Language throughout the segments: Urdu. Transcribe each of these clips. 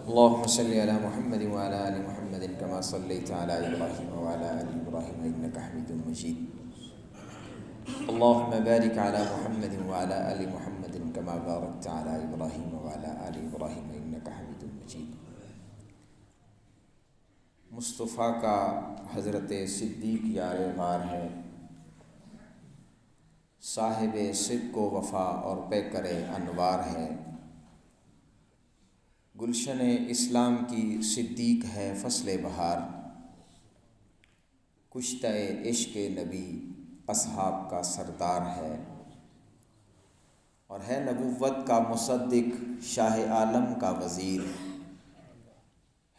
اللهم صل على محمد وعلى آل محمد كما صليت على إبراهيم وعلى آل إبراهيم إنك حميد مجيد. اللهم بارك على محمد وعلى آل محمد كما باركت على إبراهيم وعلى آل إبراهيم إنك حميد مجيد. مصطفیٰ کا حضرت صدیق یار غار ہے، صاحب صدق و وفا اور پیکر انوار ہے. گلشن اسلام کی صدیق ہے فصل بہار، کشتہ عشق نبی اصحاب کا سردار ہے. اور ہے نبوت کا مصدق شاہ عالم کا وزیر،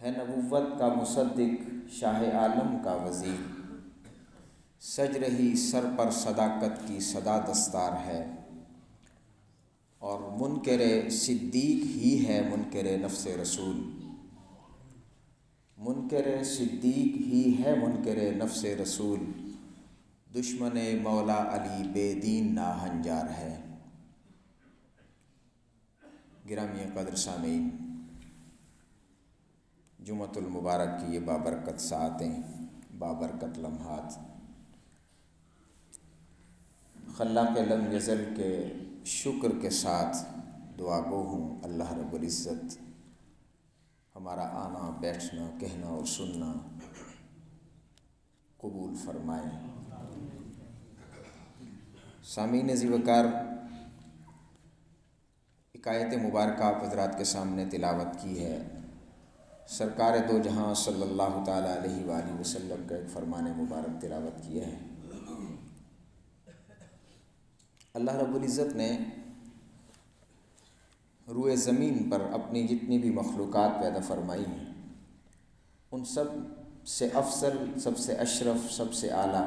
ہے نبوت کا مصدق شاہ عالم کا وزیر. سج رہی سر پر صداقت کی صدا دستار ہے، اور منکر صدیق ہی ہے منکر نفس رسول. منکر صدیق ہی ہے منکر نفس رسول، دشمن مولا علی بے دین ناہنجار ہے. گرامی قدر سامعین، جمعۃ المبارک کی یہ بابرکت ساعتیں، بابرکت لمحات، خلاق لم یزل کے شکر کے ساتھ دعا گو ہوں اللہ رب العزت ہمارا آنا، بیٹھنا، کہنا اور سننا قبول فرمائیں. سامعین ذی وقار، ایک آیت مبارکہ آپ حضرات کے سامنے تلاوت کی ہے. سرکار دو جہاں صلی اللہ تعالیٰ علیہ وآلہ وسلم کا ایک فرمان مبارک تلاوت کیا ہے. اللہ رب العزت نے روئے زمین پر اپنی جتنی بھی مخلوقات پیدا فرمائی ہیں، ان سب سے افضل، سب سے اشرف، سب سے اعلیٰ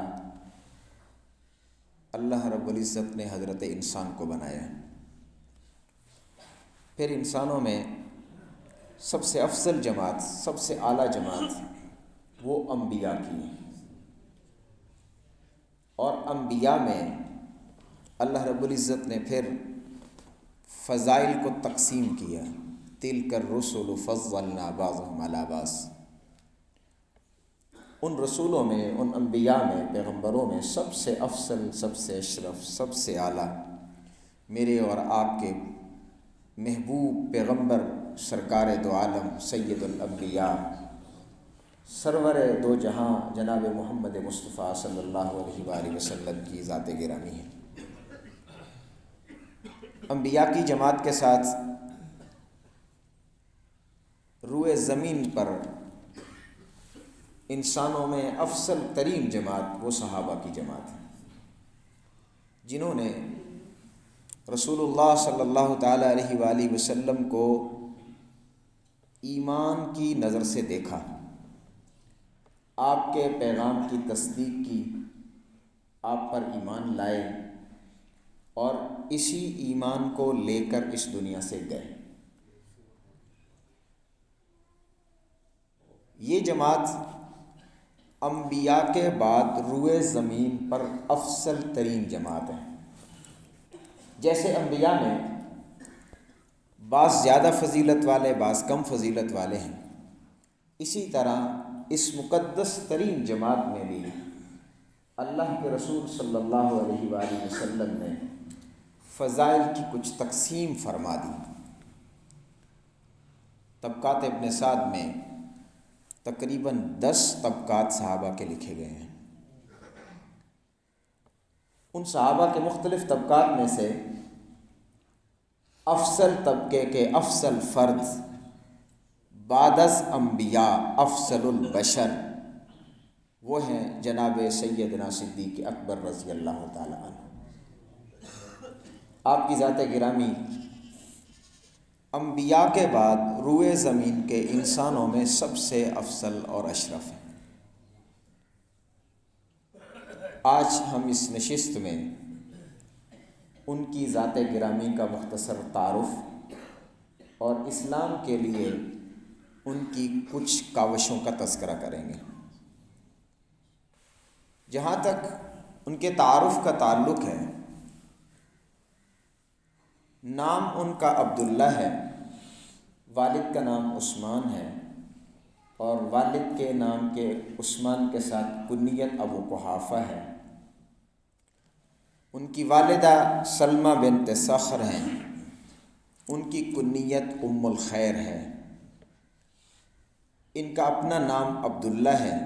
اللہ رب العزت نے حضرت انسان کو بنایا. پھر انسانوں میں سب سے افضل جماعت، سب سے اعلیٰ جماعت وہ انبیاء کی ہیں. اور انبیاء میں اللہ رب العزت نے پھر فضائل کو تقسیم کیا. تلک الرسل فضلنا بعضهم علی بعض. ان رسولوں میں، ان انبیاء میں، پیغمبروں میں سب سے افضل، سب سے اشرف، سب سے اعلیٰ میرے اور آپ کے محبوب پیغمبر سرکار دو عالم سید الانبیاء سرور دو جہاں جناب محمد مصطفیٰ صلی اللہ علیہ وآلہ وسلم کی ذات گرامی ہے. انبیاء کی جماعت کے ساتھ روئے زمین پر انسانوں میں افضل ترین جماعت وہ صحابہ کی جماعت ہے، جنہوں نے رسول اللہ صلی اللہ تعالیٰ علیہ وآلہ وسلم کو ایمان کی نظر سے دیکھا، آپ کے پیغام کی تصدیق کی، آپ پر ایمان لائے، اور اسی ایمان کو لے کر اس دنیا سے گئے. یہ جماعت انبیاء کے بعد روئے زمین پر افضل ترین جماعت ہے. جیسے انبیاء میں بعض زیادہ فضیلت والے، بعض کم فضیلت والے ہیں، اسی طرح اس مقدس ترین جماعت میں بھی اللہ کے رسول صلی اللہ علیہ وآلہ وسلم نے فضائل کی کچھ تقسیم فرما دی. طبقات ابن سعد میں تقریباً 10 طبقات صحابہ کے لکھے گئے ہیں. ان صحابہ کے مختلف طبقات میں سے افضل طبقے کے افضل فرد بعد از انبیاء افضل البشر وہ ہیں جناب سیدنا صدیق اکبر رضی اللہ تعالیٰ عنہ. آپ کی ذات گرامی انبیاء کے بعد روئے زمین کے انسانوں میں سب سے افضل اور اشرف ہیں. آج ہم اس نشست میں ان کی ذات گرامی کا مختصر تعارف اور اسلام کے لیے ان کی کچھ کاوشوں کا تذکرہ کریں گے. جہاں تک ان کے تعارف کا تعلق ہے، نام ان کا عبداللہ ہے، والد کا نام عثمان ہے اور والد کے نام کے عثمان کے ساتھ کنیت ابو قحافہ ہے۔ ان کی والدہ سلمہ بنت صخر ہیں، ان کی کنیت ام الخیر ہے۔ ان کا اپنا نام عبداللہ ہے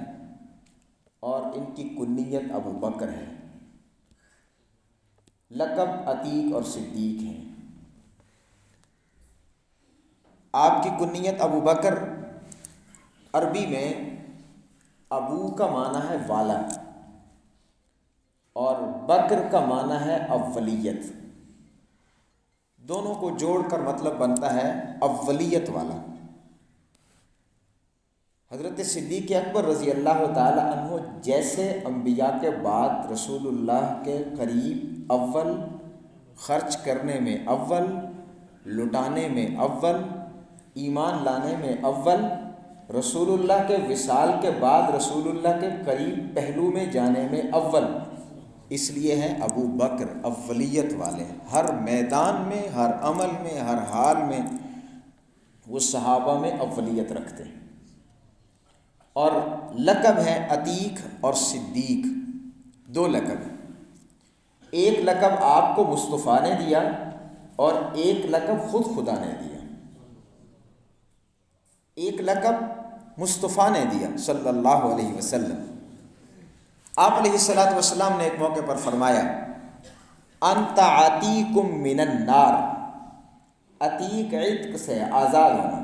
اور ان کی کنیت ابو بکر ہے۔ لقب عتیق اور صدیق ہیں۔ آپ کی کنیت ابو بکر عربی میں ابو کا معنی ہے والا اور بکر کا معنی ہے اولیت، دونوں کو جوڑ کر مطلب بنتا ہے اولیت والا۔ حضرت صدیق اکبر رضی اللہ تعالی عنہ جیسے انبیاء کے بعد رسول اللہ کے قریب اول، خرچ کرنے میں اول، لٹانے میں اول، ایمان لانے میں اول، رسول اللہ کے وصال کے بعد رسول اللہ کے قریب پہلو میں جانے میں اول، اس لیے ہیں ابو بکر اولیت والے۔ ہر میدان میں، ہر عمل میں، ہر حال میں وہ صحابہ میں اولیت رکھتے ہیں۔ اور لقب ہے عتیق اور صدیق، دو لقب ہیں۔ ایک لقب آپ کو مصطفیٰ نے دیا اور ایک لقب خود خدا نے دیا۔ ایک لقب مصطفیٰ نے دیا صلی اللہ علیہ وسلم۔ آپ علیہ الصلوۃ والسلام نے ایک موقع پر فرمایا انت عتیق من النار، عتیق عتق سے آزاد ہونا۔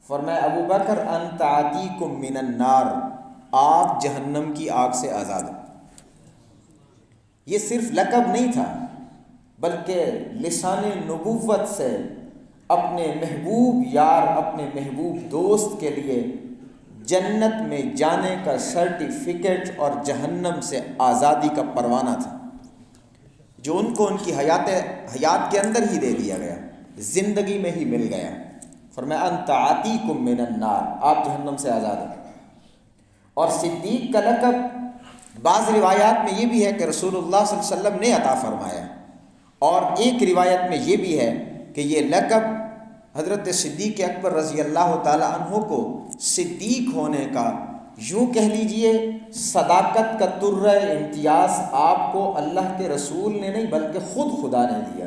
فرمایا ابو بکر انت عتیق من النار، آپ جہنم کی آگ سے آزاد ہیں۔ یہ صرف لقب نہیں تھا بلکہ لسان نبوت سے اپنے محبوب یار، اپنے محبوب دوست کے لیے جنت میں جانے کا سرٹیفکیٹ اور جہنم سے آزادی کا پروانہ تھا، جو ان کو ان کی حیات کے اندر ہی دے دیا گیا، زندگی میں ہی مل گیا۔ فرمایا انت عتیق من النار، آپ جہنم سے آزاد ہیں۔ اور صدیق کا لقب بعض روایات میں یہ بھی ہے کہ رسول اللہ صلی اللہ علیہ وسلم نے عطا فرمایا، اور ایک روایت میں یہ بھی ہے کہ یہ لقب حضرت صدیق اکبر رضی اللہ تعالی عنہ کو صدیق ہونے کا، یوں کہہ لیجئے صداقت کا ترہ امتیاز آپ کو اللہ کے رسول نے نہیں بلکہ خود خدا نے دیا۔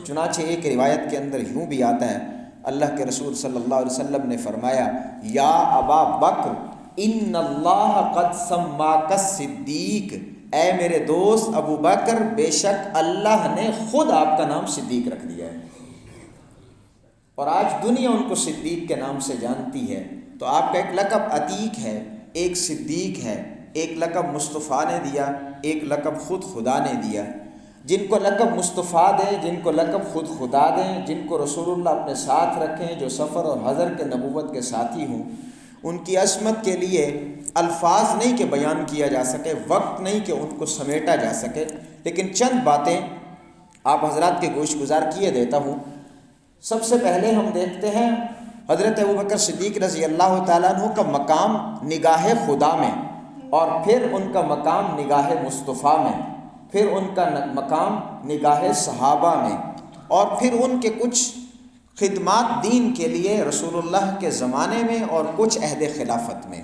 چنانچہ ایک روایت کے اندر یوں بھی آتا ہے، اللہ کے رسول صلی اللہ علیہ وسلم نے فرمایا یا ابا بکر ان اللہ قد سماک الصدیق، اے میرے دوست ابو بکر بے شک اللہ نے خود آپ کا نام صدیق رکھ دیا ہے۔ اور آج دنیا ان کو صدیق کے نام سے جانتی ہے۔ تو آپ کا ایک لقب عتیق ہے، ایک صدیق ہے، ایک لقب مصطفیٰ نے دیا، ایک لقب خود خدا نے دیا۔ جن کو لقب مصطفیٰ دیں، جن کو لقب خود خدا دیں، جن کو رسول اللہ اپنے ساتھ رکھیں، جو سفر اور حضر کے نبوت کے ساتھی ہوں، ان کی عظمت کے لیے الفاظ نہیں کہ بیان کیا جا سکے، وقت نہیں کہ ان کو سمیٹا جا سکے، لیکن چند باتیں آپ حضرات کے گوش گزار کیے دیتا ہوں۔ سب سے پہلے ہم دیکھتے ہیں حضرت ابوبکر صدیق رضی اللہ تعالیٰ عنہ کا مقام نگاہ خدا میں، اور پھر ان کا مقام نگاہ مصطفیٰ میں، پھر ان کا مقام نگاہ صحابہ میں، اور پھر ان کے کچھ خدمات دین کے لیے رسول اللہ کے زمانے میں اور کچھ عہد خلافت میں۔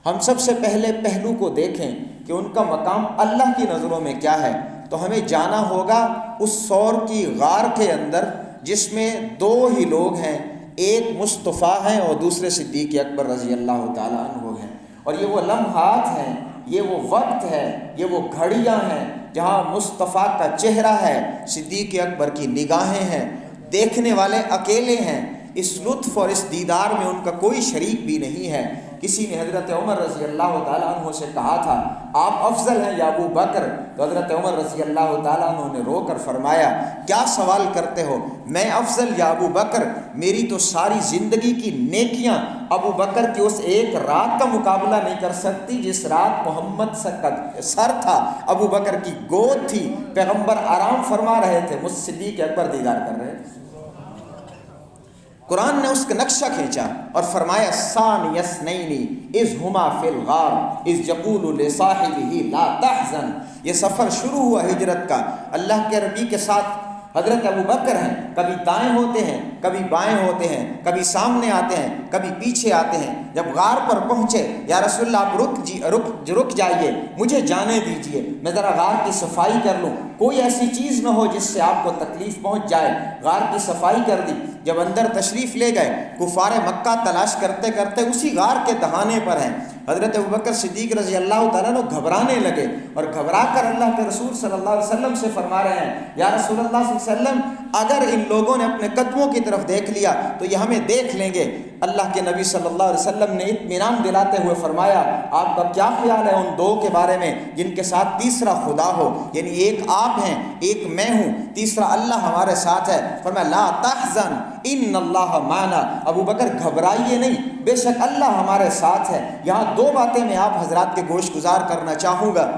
ہم سب سے پہلے پہلو کو دیکھیں کہ ان کا مقام اللہ کی نظروں میں کیا ہے، تو ہمیں جانا ہوگا اس سور کی غار کے اندر جس میں دو ہی لوگ ہیں، ایک مصطفیٰ ہیں اور دوسرے صدیق اکبر رضی اللہ تعالیٰ عنہ ہیں۔ اور یہ وہ لمحات ہیں، یہ وہ وقت ہے، یہ وہ گھڑیاں ہیں جہاں مصطفیٰ کا چہرہ ہے، صدیق اکبر کی نگاہیں ہیں، دیکھنے والے اکیلے ہیں۔ اس لطف اور اس دیدار میں ان کا کوئی شریک بھی نہیں ہے۔ کسی نے حضرت عمر رضی اللہ تعالیٰ عنہ سے کہا تھا آپ افضل ہیں یا ابو بکر، تو حضرت عمر رضی اللہ تعالیٰ عنہ نے رو کر فرمایا کیا سوال کرتے ہو، میں افضل یا ابو بکر؟ میری تو ساری زندگی کی نیکیاں ابو بکر کی اس ایک رات کا مقابلہ نہیں کر سکتی جس رات محمد کا سر تھا، ابو بکر کی گود تھی، پیغمبر آرام فرما رہے تھے، مجھ صدیق اکبر دیدار کر رہے تھے۔ قرآن نے اس کا نقشہ کھینچا اور فرمایا ثانی اثنین اذ ہما فی الغار اذ یقول لصاحبہ لا تحزن۔ یہ سفر شروع ہوا ہجرت کا، اللہ کے نبی کے ساتھ حضرت ابو بکر ہیں، کبھی دائیں ہوتے ہیں، کبھی بائیں ہوتے ہیں، کبھی سامنے آتے ہیں، کبھی پیچھے آتے ہیں۔ جب غار پر پہنچے، یا رسول اللہ آپ رک جائیے، مجھے جانے دیجئے، میں ذرا غار کی صفائی کر لوں، کوئی ایسی چیز نہ ہو جس سے آپ کو تکلیف پہنچ جائے۔ غار کی صفائی کر دی، جب اندر تشریف لے گئے، کفار مکہ تلاش کرتے کرتے اسی غار کے دہانے پر ہیں۔ حضرت ابوبکر صدیق رضی اللہ تعالیٰ عنہ گھبرانے لگے، اور گھبرا کر اللہ کے رسول صلی اللہ علیہ وسلم سے فرما رہے ہیں، یا رسول اللہ صلی اللہ علیہ وسلم، اگر ان لوگوں نے اپنے قدموں کی طرف دیکھ لیا تو یہ ہمیں دیکھ لیں گے۔ اللہ کے نبی صلی اللہ علیہ وسلم نے اطمینان دلاتے ہوئے فرمایا، آپ کا کیا خیال ہے ان دو کے بارے میں جن کے ساتھ تیسرا خدا ہو؟ یعنی ایک آپ ہیں، ایک میں ہوں، تیسرا اللہ ہمارے ساتھ ہے۔ فرمایا لا تحزن ان اللہ معنا، ابو بکر گھبرائیے نہیں، بے شک اللہ ہمارے ساتھ ہے۔ یہاں دو باتیں میں آپ حضرات کے گوش گزار کرنا چاہوں گا۔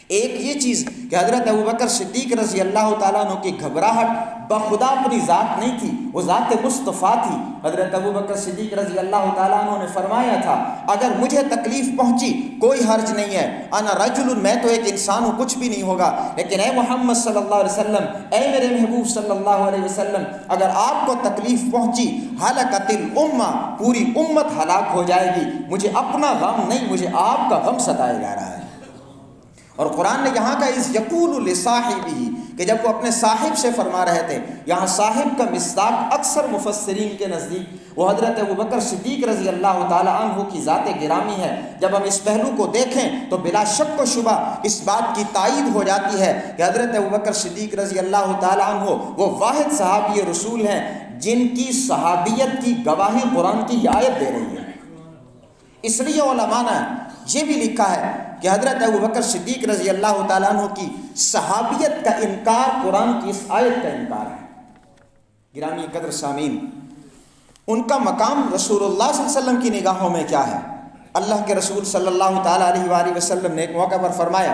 ایک یہ چیز کہ حضرت ابوبکر صدیق رضی اللہ تعالیٰ عنہ کی گھبراہٹ بخدا اپنی ذات نہیں تھی، وہ ذات مصطفیٰ تھی۔ حضرت ابوبکر صدیق رضی اللہ تعالیٰ عنہ نے فرمایا تھا، اگر مجھے تکلیف پہنچی کوئی حرج نہیں ہے، انا رجل، میں تو ایک انسان ہوں، کچھ بھی نہیں ہوگا، لیکن اے محمد صلی اللہ علیہ وسلم، اے میرے محبوب صلی اللہ علیہ وسلم، اگر آپ کو تکلیف پہنچی، ہلکت الامہ، پوری امت ہلاک ہو جائے گی، مجھے اپنا غم نہیں، مجھے آپ کا غم ستائے جا رہا ہے۔ اور قرآن نے یہاں کا اس یقول لصاحبہ، کہ جب وہ اپنے صاحب سے فرما رہے تھے، یہاں صاحب کا مصداق اکثر مفسرین کے نزدیک وہ حضرت ابوبکر صدیق رضی اللہ تعالی عنہ کی ذات گرامی ہے۔ جب ہم اس پہلو کو دیکھیں تو بلا شک و شبہ اس بات کی تائید ہو جاتی ہے کہ حضرت ابوبکر صدیق رضی اللہ تعالی عنہ وہ واحد صحابی رسول ہیں جن کی صحابیت کی گواہی قرآن کی یہ آیت دے رہی ہے۔ اس لیے علماء نے یہ بھی لکھا ہے کہ حضرت ابوبکر صدیق رضی اللہ تعالیٰ عنہ کی صحابیت کا انکار قرآن کی اس آیت کا انکار ہے۔ گرامی قدر سامعین، ان کا مقام رسول اللہ صلی اللہ علیہ وسلم کی نگاہوں میں کیا ہے؟ اللہ کے رسول صلی اللہ تعالیٰ علیہ وآلہ وسلم نے ایک موقع پر فرمایا،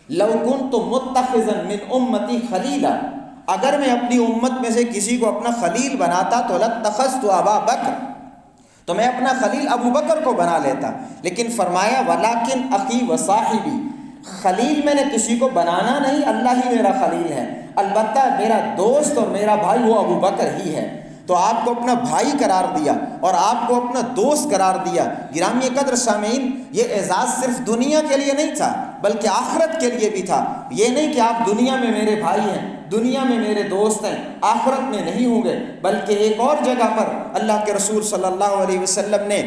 لو کنت متخذا من امتی خلیلا، اگر میں اپنی امت میں سے کسی کو اپنا خلیل بناتا تو لاتخذت ابا بکر، تو میں اپنا خلیل ابو بکر کو بنا لیتا۔ لیکن فرمایا ولیکن اخی و صاحبی، خلیل میں نے کسی کو بنانا نہیں، اللہ ہی میرا خلیل ہے، البتہ میرا دوست اور میرا بھائی وہ ابو بکر ہی ہے۔ تو آپ کو اپنا بھائی قرار دیا اور آپ کو اپنا دوست قرار دیا۔ گرامی قدر سامعین، یہ اعزاز صرف دنیا کے لیے نہیں تھا بلکہ آخرت کے لیے بھی تھا۔ یہ نہیں کہ آپ دنیا میں میرے بھائی ہیں، دنیا میں میرے دوست ہیں، آخرت میں نہیں ہوں گے، بلکہ ایک اور جگہ پر اللہ کے رسول صلی اللہ علیہ وسلم نے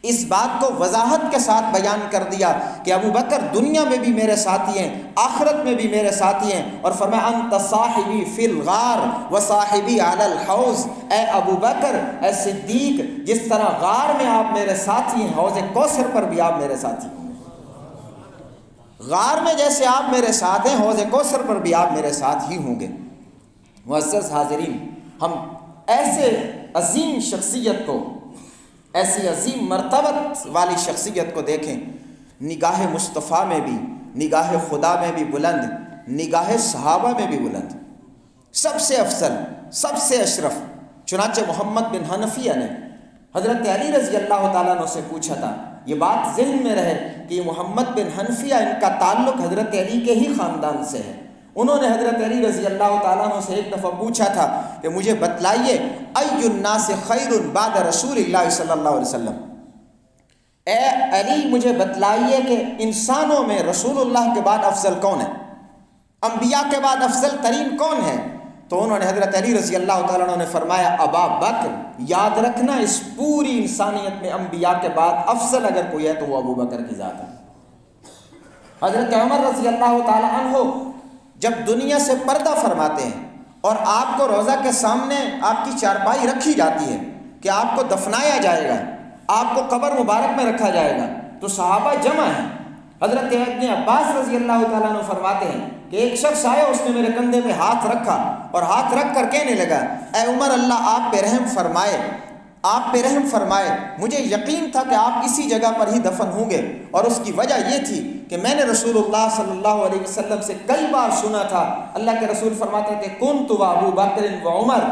اس بات کو وضاحت کے ساتھ بیان کر دیا کہ ابو بکر دنیا میں بھی میرے ساتھی ہیں، آخرت میں بھی میرے ساتھی ہیں، اور فرمایا انت صاحبی فی الغار و صاحبی علی الحوض، اے ابو بکر، اے صدیق، جس طرح غار میں آپ میرے ساتھی ہیں، حوض کوثر پر بھی آپ میرے ساتھی ہیں۔ غار میں جیسے آپ میرے ساتھ ہیں، حوض کوثر پر بھی آپ میرے ساتھ ہی ہوں گے۔ معزز حاضرین، ہم ایسے عظیم شخصیت کو، ایسی عظیم مرتبت والی شخصیت کو دیکھیں، نگاہ مصطفیٰ میں بھی، نگاہ خدا میں بھی بلند، نگاہ صحابہ میں بھی بلند، سب سے افضل، سب سے اشرف۔ چنانچہ محمد بن حنفیہ نے حضرت علی رضی اللہ تعالیٰ عنہ سے پوچھا تھا، یہ بات ذہن میں رہے کہ یہ محمد بن حنفیہ، ان کا تعلق حضرت علی کے ہی خاندان سے ہے۔ انہوں نے حضرت علی رضی اللہ تعالیٰ عنہ سے ایک دفعہ پوچھا تھا کہ مجھے بتلائیے ای الناس خیر بعد رسول اللہ صلی اللہ علیہ وسلم، اے علی مجھے بتلائیے کہ انسانوں میں رسول اللہ کے بعد افضل کون ہے، انبیاء کے بعد افضل ترین کون ہے؟ تو انہوں نے حضرت علی رضی اللہ تعالیٰ عنہ نے فرمایا ابا بکر، یاد رکھنا اس پوری انسانیت میں انبیاء کے بعد افضل اگر کوئی ہے تو وہ ابو بکر کی ذات ہے۔ حضرت عمر رضی اللہ تعالیٰ عنہ جب دنیا سے پردہ فرماتے ہیں اور آپ کو روضہ کے سامنے آپ کی چارپائی رکھی جاتی ہے کہ آپ کو دفنایا جائے گا، آپ کو قبر مبارک میں رکھا جائے گا، تو صحابہ جمع ہیں۔ حضرت ابن عباس رضی اللہ تعالیٰ عنہ فرماتے ہیں کہ ایک شخص آیا، اس نے میرے کندھے پہ ہاتھ رکھا اور ہاتھ رکھ کر کہنے لگا، اے عمر، اللہ آپ پہ رحم فرمائے، آپ پہ رحم فرمائے، مجھے یقین تھا کہ آپ اسی جگہ پر ہی دفن ہوں گے، اور اس کی وجہ یہ تھی کہ میں نے رسول اللہ صلی اللہ علیہ وسلم سے کئی بار سنا تھا، اللہ کے رسول فرماتے تھے کنت و ابو بکر و عمر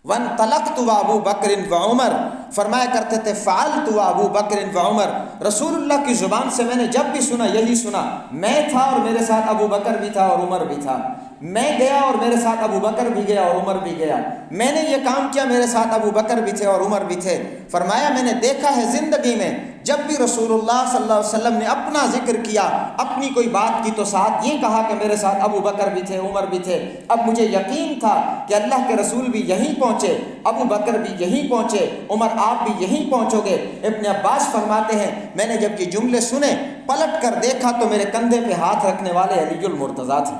وانطلقت و ابو بکر و عمر، فرمایا کرتے تھے فعلت و ابو بکر و عمر، رسول اللہ کی زبان سے میں نے جب بھی سنا یہی سنا، میں تھا اور میرے ساتھ ابو بکر بھی تھا اور عمر بھی تھا۔ میں گیا اور میرے ساتھ ابو بکر بھی گیا اور عمر بھی گیا، میں نے یہ کام کیا، میرے ساتھ ابو بکر بھی تھے اور عمر بھی تھے۔ فرمایا میں نے دیکھا ہے زندگی میں جب بھی رسول اللہ صلی اللہ علیہ وسلم نے اپنا ذکر کیا، اپنی کوئی بات کی، تو ساتھ یہ کہا کہ میرے ساتھ ابو بکر بھی تھے، عمر بھی تھے۔ اب مجھے یقین تھا کہ اللہ کے رسول بھی یہیں پہنچے، ابو بکر بھی یہیں پہنچے، عمر آپ بھی یہیں پہنچو گے۔ ابن عباس فرماتے ہیں میں نے جب یہ جملے سنے پلٹ کر دیکھا تو میرے کندھے پہ ہاتھ رکھنے والے علی المرتضیٰ تھے۔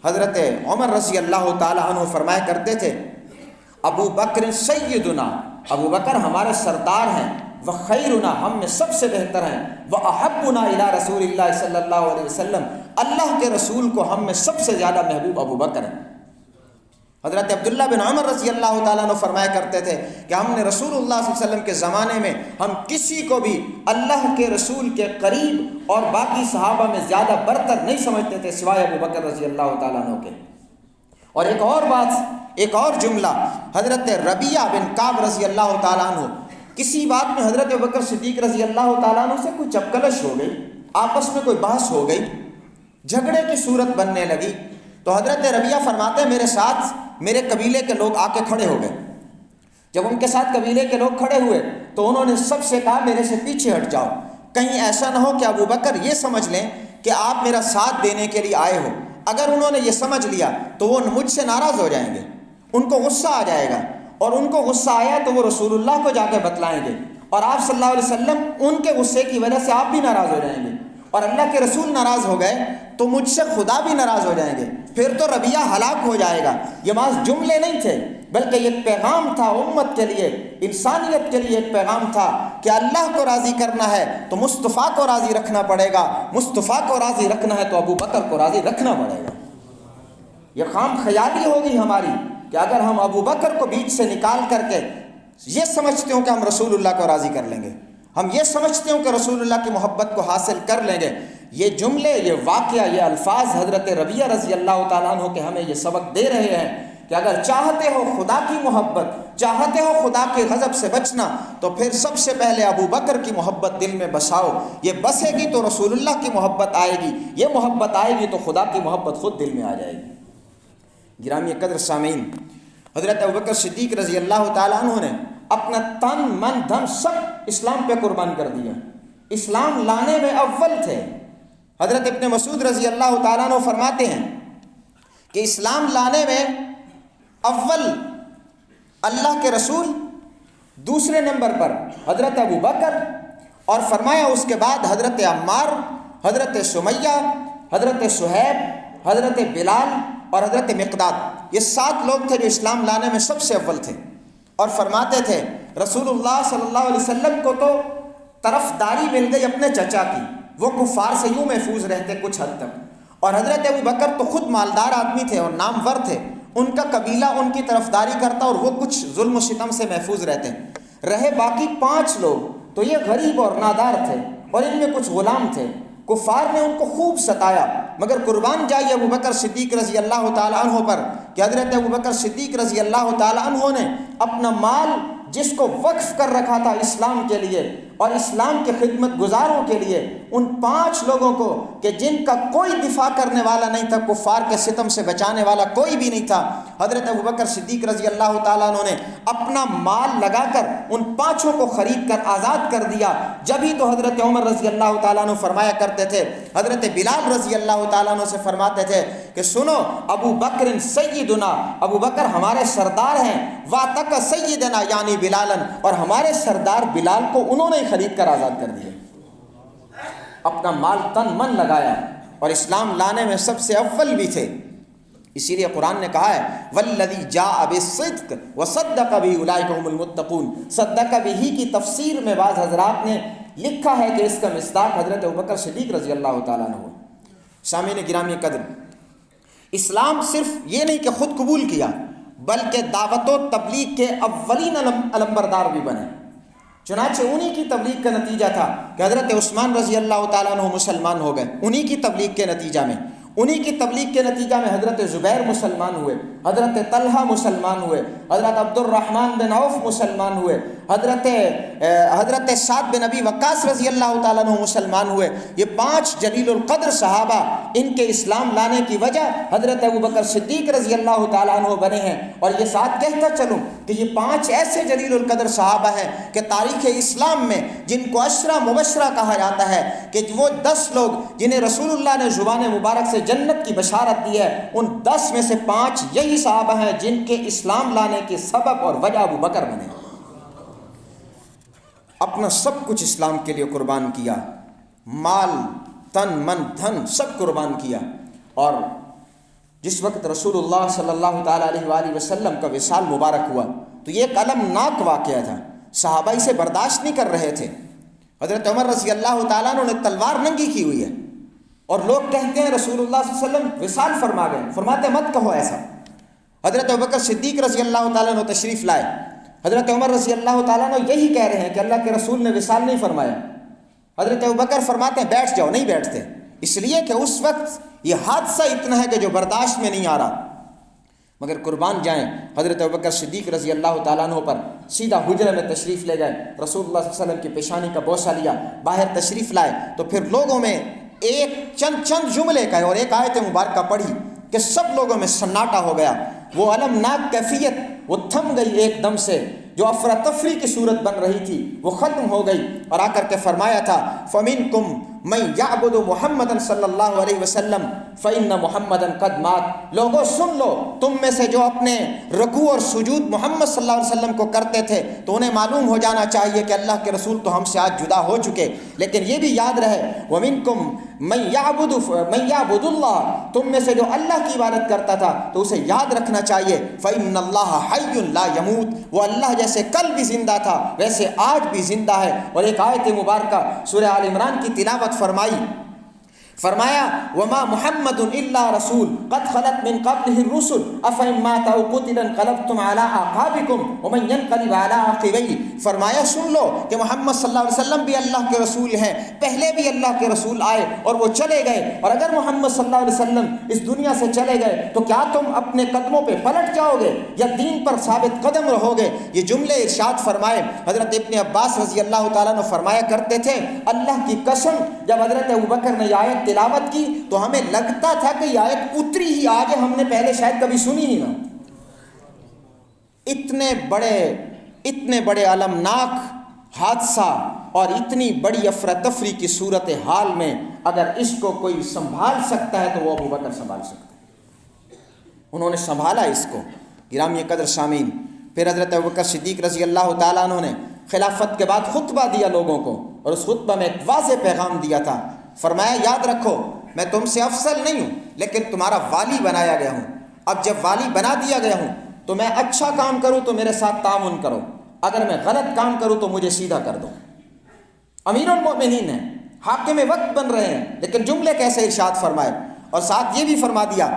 حضرت عمر رضی اللہ تعالی عنہ فرمایا کرتے تھے ابو بکر سیدنا، ابو بکر ہمارے سردار ہیں، وخیرنا ہم میں سب سے بہتر ہیں، واحبنا الی رسول اللہ صلی اللہ علیہ وسلم اللہ کے رسول کو ہم میں سب سے زیادہ محبوب ابو بکر ہیں۔ حضرت عبداللہ بن عمر رضی اللہ تعالیٰ عنہ فرمایا کرتے تھے کہ ہم نے رسول اللہ صلی اللہ علیہ وسلم کے زمانے میں ہم کسی کو بھی اللہ کے رسول کے قریب اور باقی صحابہ میں زیادہ برتر نہیں سمجھتے تھے سوائے ابو بکر رضی اللہ تعالیٰ عنہ کے۔ اور ایک اور بات، ایک اور جملہ، حضرت ربیعہ بن کعب رضی اللہ تعالیٰ عنہ، کسی بات میں حضرت ابو بکر صدیق رضی اللہ تعالیٰ عنہ سے کوئی چپکلش ہو گئی، آپس میں کوئی بحث ہو گئی، جھگڑے کی صورت بننے لگی، تو حضرت ربیعہ فرماتے ہیں میرے ساتھ میرے قبیلے کے لوگ آ کے کھڑے ہو گئے۔ جب ان کے ساتھ قبیلے کے لوگ کھڑے ہوئے تو انہوں نے سب سے کہا میرے سے پیچھے ہٹ جاؤ، کہیں ایسا نہ ہو کہ ابو بکر یہ سمجھ لیں کہ آپ میرا ساتھ دینے کے لیے آئے ہو۔ اگر انہوں نے یہ سمجھ لیا تو وہ مجھ سے ناراض ہو جائیں گے، ان کو غصہ آ جائے گا، اور ان کو غصہ آیا تو وہ رسول اللہ کو جا کے بتلائیں گے، اور آپ صلی اللہ علیہ وسلم ان کے غصے کی وجہ سے آپ بھی ناراض ہو جائیں گے، اور اللہ کے رسول ناراض ہو گئے تو مجھ سے خدا بھی ناراض ہو جائیں گے، پھر تو ربیعہ ہلاک ہو جائے گا۔ یہ محض جملے نہیں تھے بلکہ یہ ایک پیغام تھا امت کے لیے، انسانیت کے لیے ایک پیغام تھا کہ اللہ کو راضی کرنا ہے تو مصطفیٰ کو راضی رکھنا پڑے گا، مصطفیٰ کو راضی رکھنا ہے تو ابو بکر کو راضی رکھنا پڑے گا۔ یہ خام خیالی ہوگی ہماری کہ اگر ہم ابو بکر کو بیچ سے نکال کر کے یہ سمجھتے ہوں کہ ہم رسول اللہ کو راضی کر لیں گے، ہم یہ سمجھتے ہوں کہ رسول اللہ کی محبت کو حاصل کر لیں گے۔ یہ جملے، یہ واقعہ، یہ الفاظ حضرت ربیعہ رضی اللہ تعالیٰ عنہ کے ہمیں یہ سبق دے رہے ہیں کہ اگر چاہتے ہو خدا کی محبت، چاہتے ہو خدا کے غضب سے بچنا، تو پھر سب سے پہلے ابو بکر کی محبت دل میں بساؤ۔ یہ بسے گی تو رسول اللہ کی محبت آئے گی، یہ محبت آئے گی تو خدا کی محبت خود دل میں آ جائے گی۔ گرامی قدر سامعین، حضرت ابوبکر صدیق رضی اللہ تعالیٰ عنہ نے اپنا تن من دھن سب اسلام پہ قربان کر دیا، اسلام لانے میں اول تھے۔ حضرت ابن مسعود رضی اللہ تعالیٰ عنہ فرماتے ہیں کہ اسلام لانے میں اول اللہ کے رسول، دوسرے نمبر پر حضرت ابو بکر، اور فرمایا اس کے بعد حضرت عمار، حضرت سمیہ، حضرت صہیب، حضرت بلال اور حضرت مقداد۔ یہ 7 لوگ تھے جو اسلام لانے میں سب سے اول تھے، اور فرماتے تھے رسول اللہ صلی اللہ علیہ وسلم کو تو طرفداری مل گئی اپنے چچا کی، وہ کفار سے یوں محفوظ رہتے کچھ حد تک، اور حضرت ابو بکر تو خود مالدار آدمی تھے اور نامور تھے، ان کا قبیلہ ان کی طرفداری کرتا اور وہ کچھ ظلم و ستم سے محفوظ رہتے۔ رہے باقی 5 لوگ تو یہ غریب اور نادار تھے، اور ان میں کچھ غلام تھے۔ کفار نے ان کو خوب ستایا، مگر قربان جائیے ابو بکر صدیق رضی اللہ تعالیٰ عنہ پر کہ حضرت ابو بکر صدیق رضی اللہ تعالیٰ عنہ نے اپنا مال جس کو وقف کر رکھا تھا اسلام کے لیے اور اسلام کے خدمت گزاروں کے لیے، ان 5 لوگوں کو کہ جن کا کوئی دفاع کرنے والا نہیں تھا، کفار کے ستم سے بچانے والا کوئی بھی نہیں تھا، حضرت ابوبکر صدیق رضی اللہ تعالیٰ عنہ نے اپنا مال لگا کر ان 5 کو خرید کر آزاد کر دیا۔ جبھی تو حضرت عمر رضی اللہ تعالیٰ عنہ فرمایا کرتے تھے، حضرت بلال رضی اللہ تعالیٰ عنہ سے فرماتے تھے کہ سنو ابو بکر سیدنا، ابو بکر ہمارے سردار ہیں، واتق سیدنا یعنی بلالن، اور ہمارے سردار بلال کو انہوں نے خرید کر آزاد کر دیا۔ اپنا مال تن من لگایا اور اسلام لانے میں سب سے اول بھی تھے۔ اسی لیے قرآن نے کہا ہے والذی جاء بالصدق وصدق به اولئک هم المتقون۔ صدق به کی تفسیر میں بعض حضرات نے لکھا ہے کہ اس کا مصداق حضرت ابوبکر صدیق رضی اللہ تعالیٰ عنہ۔ سامعین گرامی قدر، اسلام صرف یہ نہیں کہ خود قبول کیا بلکہ دعوت و تبلیغ کے اولین علمبردار بھی بنے۔ چنانچہ انہی کی تبلیغ کا نتیجہ تھا کہ حضرت عثمان رضی اللہ تعالیٰ عنہ مسلمان ہو گئے، انہی کی تبلیغ کے نتیجہ میں۔ انہی کی تبلیغ کے نتیجہ میں حضرت زبیر مسلمان ہوئے، حضرت طلحہ مسلمان ہوئے، حضرت عبد الرحمن بن عوف مسلمان ہوئے، حضرت سعد بن ابی وقاص رضی اللہ تعالیٰ عنہ مسلمان ہوئے۔ یہ 5 جلیل القدر صحابہ، ان کے اسلام لانے کی وجہ حضرت ابوبکر صدیق رضی اللہ تعالیٰ عنہ بنے ہیں۔ اور یہ ساتھ کہتا چلوں کہ یہ 5 ایسے جلیل القدر صحابہ ہیں کہ تاریخ اسلام میں جن کو عشرہ مبشرہ کہا جاتا ہے، کہ وہ 10 لوگ جنہیں رسول اللہ نے زبان مبارک سے جنت کی بشارت دی ہے، ان 10 میں سے 5 یہی صحابہ ہیں جن کے اسلام لانے کے سبب اور وجہ ابو بکر بنے۔ اپنا سب کچھ اسلام کے لیے قربان کیا، مال، تن، من، دھن سب قربان کیا۔ اور جس وقت رسول اللہ صلی اللہ تعالیٰ علیہ وآلہ وسلم کا وصال مبارک ہوا تو یہ ایک المناک واقعہ تھا، صحابہ اسے برداشت نہیں کر رہے تھے۔ حضرت عمر رضی اللہ تعالیٰ عنہ نے تلوار ننگی کی ہوئی ہے اور لوگ کہتے ہیں رسول اللہ صلی اللہ علیہ وسلم وصال فرما گئے، فرماتے مت کہو ایسا۔ حضرت ابوبکر صدیق رضی اللہ تعالیٰ عنہ تشریف لائے، حضرت عمر رضی اللہ تعالیٰ عنہ یہی کہہ رہے ہیں کہ اللہ کے رسول نے وصال نہیں فرمایا۔ حضرت ابوبکر فرماتے ہیں بیٹھ جاؤ، نہیں بیٹھتے، اس لیے کہ اس وقت یہ حادثہ اتنا ہے کہ جو برداشت میں نہیں آ رہا۔ مگر قربان جائیں، حضرت ابوبکر صدیق رضی اللہ تعالیٰ عنہ پر سیدھا حجرے میں تشریف لے گئے، رسول اللہ صلی اللہ علیہ وسلم کی پیشانی کا بوسہ لیا، باہر تشریف لائے تو پھر لوگوں میں ایک چند جملے کہے اور ایک آیت مبارکہ پڑھی کہ سب لوگوں میں سناٹا ہو گیا۔ وہ المناک کیفیت وہ تھم گئی ایک دم سے، جو افراتفری کی صورت بن رہی تھی وہ ختم ہو گئی، اور آ کر کے فرمایا تھا فَمِنْكُمْ مَنْ يَعْبُدُ مُحَمَّدًا صلی اللہ علیہ وسلم فَإِنَّ مُحَمَّدًا قَدْ مَاتَ۔ لوگوں سن لو، تم میں سے جو اپنے رکوع اور سجود محمد صلی اللہ علیہ وسلم کو کرتے تھے تو انہیں معلوم ہو جانا چاہیے کہ اللہ کے رسول تو ہم سے آج جدا ہو چکے۔ لیکن یہ بھی یاد رہے وَمِنْكُمْ مَنْ يَعْبُدُ اللَّهَ، تم میں سے جو اللہ کی عبادت کرتا تھا تو اسے یاد رکھنا چاہیے فَإِنَّ اللَّهَ حَيٌّ لَا يَمُوتُ، وہ اللہ جیسے کل بھی زندہ تھا ویسے آج بھی زندہ ہے۔ اور ایک آیت مبارکہ سورہ آل عمران کی تلاوت فرمایا وما محمد الا رسول قد خلت من قبله الرسل افإن مات او قتل انقلبتم على اعقابكم ومن ينقلب على عقبيه، فرمایا سن لو کہ محمد صلی اللہ علیہ وسلم بھی اللہ کے رسول ہیں، پہلے بھی اللہ کے رسول آئے اور وہ چلے گئے، اور اگر محمد صلی اللہ علیہ وسلم اس دنیا سے چلے گئے تو کیا تم اپنے قدموں پہ پلٹ جاؤ گے یا دین پر ثابت قدم رہو گے؟ یہ جملے ارشاد فرمائے۔ حضرت ابن عباس رضی اللہ تعالیٰ عنہ فرمایا کرتے تھے اللہ کی قسم جب حضرت ابوبکر نے یہ آیت تلاوت کی تو ہمیں لگتا تھا کہ یہ آیت اتری ہی آگے، ہم نے پہلے شاید کبھی سنی ہی نہ۔ اتنے بڑے المناک حادثہ اور اتنی بڑی افراتفری کی صورتحال میں اگر اس کو کوئی سنبھال سکتا ہے تو وہ ابوبکر سنبھال سکتا ہے۔ انہوں نے سنبھالا اس کو۔ گرامی قدر سامعین، پھر حضرت ابوبکر صدیق رضی اللہ تعالیٰ عنہ نے خلافت کے بعد خطبہ دیا لوگوں کو، اور اس خطبہ میں ایک واضح پیغام دیا تھا۔ فرمایا یاد رکھو میں تم سے افضل نہیں ہوں لیکن تمہارا والی بنایا گیا ہوں۔ اب جب والی بنا دیا گیا ہوں تو میں اچھا کام کروں تو میرے ساتھ تعاون کرو، اگر میں غلط کام کروں تو مجھے سیدھا کر دو۔ امیر المؤمنین ہیں، حاکم وقت بن رہے ہیں، لیکن جملے کیسے ارشاد فرمائے، اور ساتھ یہ بھی فرما دیا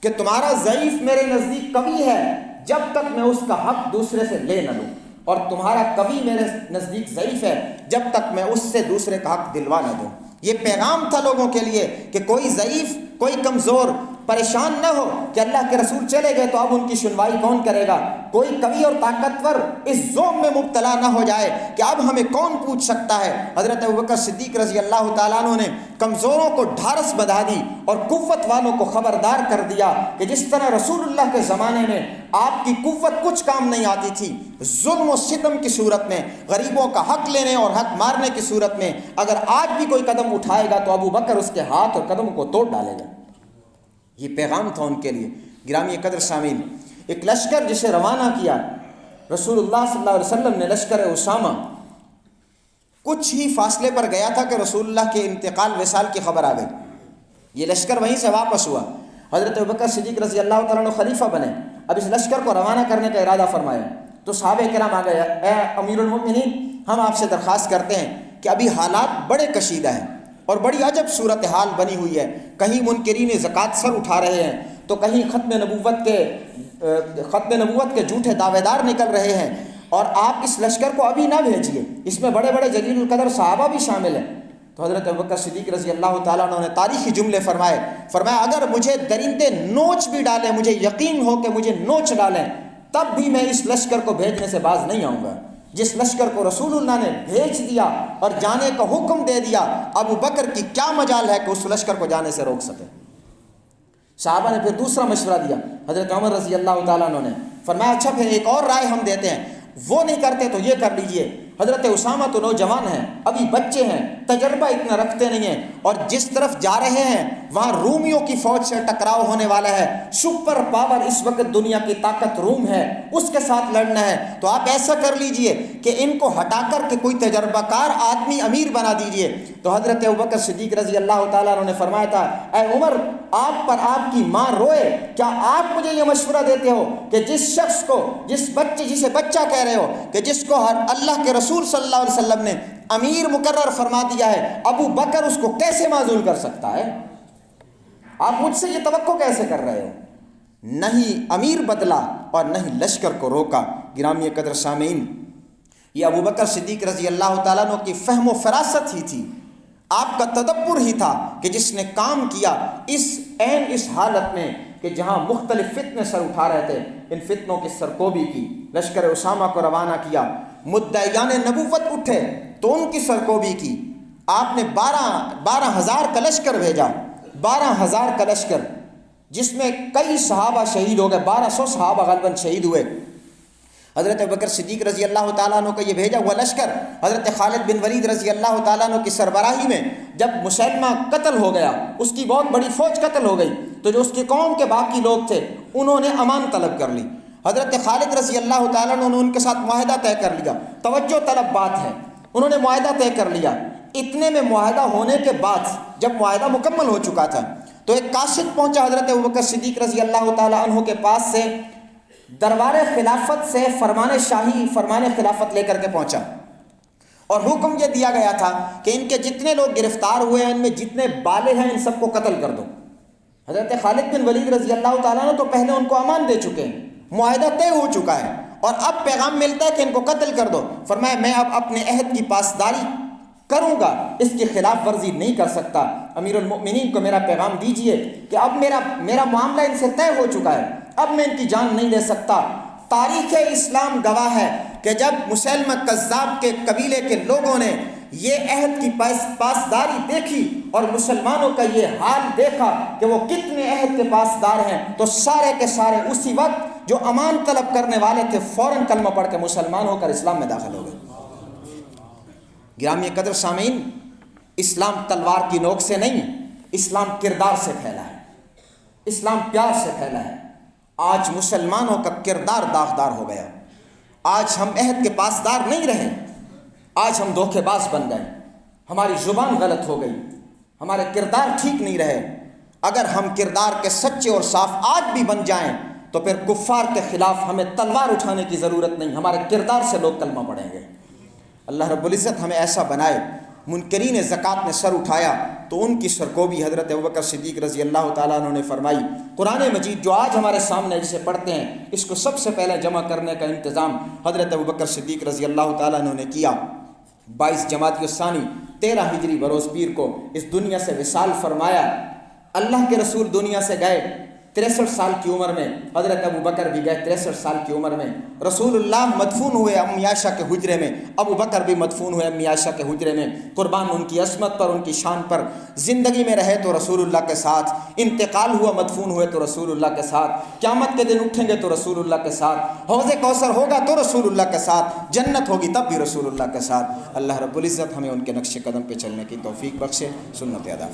کہ تمہارا ضعیف میرے نزدیک قوی ہے جب تک میں اس کا حق دوسرے سے لے نہ لوں، اور تمہارا قوی میرے نزدیک ضعیف ہے جب تک میں اس سے دوسرے کا حق دلوا نہ دوں۔ یہ پیغام تھا لوگوں کے لیے کہ کوئی ضعیف، کوئی کمزور پریشان نہ ہو کہ اللہ کے رسول چلے گئے تو اب ان کی سنوائی کون کرے گا۔ کوئی قوی اور طاقتور اس ذوق میں مبتلا نہ ہو جائے کہ اب ہمیں کون پوچھ سکتا ہے۔ حضرت ابوبکر صدیق رضی اللہ تعالیٰ عنہ نے کمزوروں کو ڈھارس بندھا دی اور قوت والوں کو خبردار کر دیا کہ جس طرح رسول اللہ کے زمانے میں آپ کی قوت کچھ کام نہیں آتی تھی، ظلم و ستم کی صورت میں، غریبوں کا حق لینے اور حق مارنے کی صورت میں اگر آج بھی کوئی قدم اٹھائے گا تو ابوبکر اس کے ہاتھ اور قدم کو توڑ ڈالے گا۔ یہ پیغام تھا ان کے لیے۔ گرامی قدر سامعین، ایک لشکر جسے روانہ کیا رسول اللہ صلی اللہ علیہ وسلم نے، لشکر اسامہ، کچھ ہی فاصلے پر گیا تھا کہ رسول اللہ کے انتقال وصال کی خبر آ گئی۔ یہ لشکر وہیں سے واپس ہوا، حضرت ابوبکر صدیق رضی اللہ تعالیٰ عنہ خلیفہ بنے، اب اس لشکر کو روانہ کرنے کا ارادہ فرمایا تو صحابہ کرام آ گئے، اے امیر المؤمنین ہم آپ سے درخواست کرتے ہیں کہ ابھی حالات بڑے کشیدہ ہیں اور بڑی عجب صورتحال بنی ہوئی ہے، کہیں منکرین زکوٰۃ سر اٹھا رہے ہیں تو کہیں ختم نبوت کے جھوٹے دعوے دار نکل رہے ہیں، اور آپ اس لشکر کو ابھی نہ بھیجیے، اس میں بڑے بڑے جلیل القدر صحابہ بھی شامل ہیں، تو حضرت ابوبکر صدیق رضی اللہ تعالیٰ عنہ نے تاریخی جملے فرمایا اگر مجھے درندے نوچ بھی ڈالیں، مجھے یقین ہو کہ مجھے نوچ ڈالیں، تب بھی میں اس لشکر کو بھیجنے سے باز نہیں آؤں گا۔ جس لشکر کو رسول اللہ نے بھیج دیا اور جانے کا حکم دے دیا، ابو بکر کی کیا مجال ہے کہ اس لشکر کو جانے سے روک سکے۔ صحابہ نے پھر دوسرا مشورہ دیا، حضرت عمر رضی اللہ تعالیٰ عنہ نے فرمایا اچھا پھر ایک اور رائے ہم دیتے ہیں، وہ نہیں کرتے تو یہ کر لیجئے۔ حضرت اسامہ تو نوجوان ہیں، ابھی بچے ہیں، تجربہ اتنا رکھتے نہیں ہیں، اور جس طرف جا رہے ہیں وہاں رومیوں کی فوج سے ٹکراؤ ہونے والا ہے، سپر پاور اس وقت دنیا کی طاقت روم ہے، اس کے ساتھ لڑنا ہے، تو آپ ایسا کر لیجئے کہ ان کو ہٹا کر کے کوئی تجربہ کار آدمی امیر بنا دیجئے۔ تو حضرت ابوبکر صدیق رضی اللہ تعالیٰ عنہ نے فرمایا تھا، اے عمر آپ پر آپ کی ماں روئے، کیا آپ مجھے یہ مشورہ دیتے ہو کہ جس شخص کو جسے بچہ کہہ رہے ہو کہ جس کو اللہ کے رسول صلی اللہ علیہ وسلم نے امیر مقرر فرما دیا ہے، ابو بکر اس کو کیسے معزول کر سکتا ہے؟ آپ مجھ سے یہ توقع کیسے کر رہے ہو؟ نہیں امیر بدلا اور نہیں لشکر کو روکا۔ گرامی قدر سامعین، یہ ابو بکر صدیق رضی اللہ تعالیٰ عنہ کی فہم و فراست ہی تھی، آپ کا تدبر ہی تھا کہ جس نے کام کیا اس حالت میں کہ جہاں مختلف فتنے سر اٹھا رہے تھے، ان فتنوں کی سرکوبی کی، لشکر اسامہ کو روانہ کیا، مدعیان نبوت اٹھے تو ان کی سرکوبی کی، آپ نے 12,000 کا لشکر بھیجا، 12,000 کا لشکر جس میں کئی صحابہ شہید ہو گئے، 1200 صحابہ غالباً شہید ہوئے۔ حضرت ابوبکر صدیق رضی اللہ تعالیٰ عنہ کا یہ بھیجا ہوا لشکر حضرت خالد بن ولید رضی اللہ تعالیٰ عنہ کی سربراہی میں جب مسلمہ قتل ہو گیا، اس کی بہت بڑی فوج قتل ہو گئی، تو جو اس کی قوم کے باقی لوگ تھے انہوں نے امان طلب کر لی۔ حضرت خالد رضی اللہ تعالیٰ عنہ نے ان کے ساتھ معاہدہ طے کر لیا، توجہ طلب بات ہے، انہوں نے معاہدہ طے کر لیا۔ اتنے میں معاہدہ ہونے کے بعد جب معاہدہ مکمل ہو چکا تھا تو ایک قاصد پہنچا حضرت ابوبکر صدیق رضی اللہ تعالیٰ عنہ کے پاس سے، دربار خلافت سے فرمان خلافت لے کر کے پہنچا، اور حکم یہ دیا گیا تھا کہ ان کے جتنے لوگ گرفتار ہوئے ہیں، ان میں جتنے بالغ ہیں ان سب کو قتل کر دو۔ حضرت خالد بن ولید رضی اللہ تعالیٰ عنہ تو پہلے ان کو امان دے چکے ہیں، معاہدہ طے ہو چکا ہے، اور اب پیغام ملتا ہے کہ ان کو قتل کر دو۔ فرمایا میں اب اپنے عہد کی پاسداری کروں گا، اس کی خلاف ورزی نہیں کر سکتا۔ امیر المؤمنین کو میرا پیغام دیجئے کہ اب میرا معاملہ ان سے طے ہو چکا ہے، اب میں ان کی جان نہیں لے سکتا۔ تاریخ اسلام گواہ ہے کہ جب مسیلمہ کذاب کے قبیلے کے لوگوں نے یہ عہد کی پاسداری دیکھی اور مسلمانوں کا یہ حال دیکھا کہ وہ کتنے عہد کے پاسدار ہیں، تو سارے کے سارے اسی وقت جو امان طلب کرنے والے تھے فوراً کلمہ پڑھ کے مسلمان ہو کر اسلام میں داخل ہو گئے۔ گرامی قدر سامعین، اسلام تلوار کی نوک سے نہیں، اسلام کردار سے پھیلا ہے، اسلام پیار سے پھیلا ہے۔ آج مسلمانوں کا کردار داغدار ہو گیا، آج ہم عہد کے پاسدار نہیں رہے، آج ہم دھوکے باز بن گئے، ہماری زبان غلط ہو گئی، ہمارے کردار ٹھیک نہیں رہے۔ اگر ہم کردار کے سچے اور صاف آج بھی بن جائیں تو پھر کفار کے خلاف ہمیں تلوار اٹھانے کی ضرورت نہیں، ہمارے کردار سے لوگ کلمہ پڑھیں گے۔ اللہ رب العزت ہمیں ایسا بنائے۔ منکرین زکوٰۃ نے سر اٹھایا تو ان کی سرکوبی حضرت ابوبکر صدیق رضی اللہ تعالیٰ عنہ نے فرمائی۔ قرآن مجید جو آج ہمارے سامنے جسے پڑھتے ہیں، اس کو سب سے پہلے جمع کرنے کا انتظام حضرت ابوبکر صدیق رضی اللہ تعالیٰ عنہ نے کیا۔ 22 جمادی الثانی 13 ہجری بروز پیر کو اس دنیا سے وصال فرمایا۔ اللہ کے رسول دنیا سے گئے 63 سال کی عمر میں، حضرت ابو بکر بھی گئے 63 سال کی عمر میں۔ رسول اللہ مدفون ہوئے امی عائشہ کے حجرے میں، ابو بکر بھی مدفون ہوئے امی عائشہ کے حجرے میں۔ قربان ان کی عظمت پر، ان کی شان پر۔ زندگی میں رہے تو رسول اللہ کے ساتھ، انتقال ہوا مدفون ہوئے تو رسول اللہ کے ساتھ، قیامت کے دن اٹھیں گے تو رسول اللہ کے ساتھ، حوض کوثر ہوگا تو رسول اللہ کے ساتھ، جنت ہوگی تب بھی رسول اللہ کے ساتھ۔ اللہ رب العزت ہمیں ان کے نقش قدم پہ چلنے کی توفیق بخشے۔ سنت ادا۔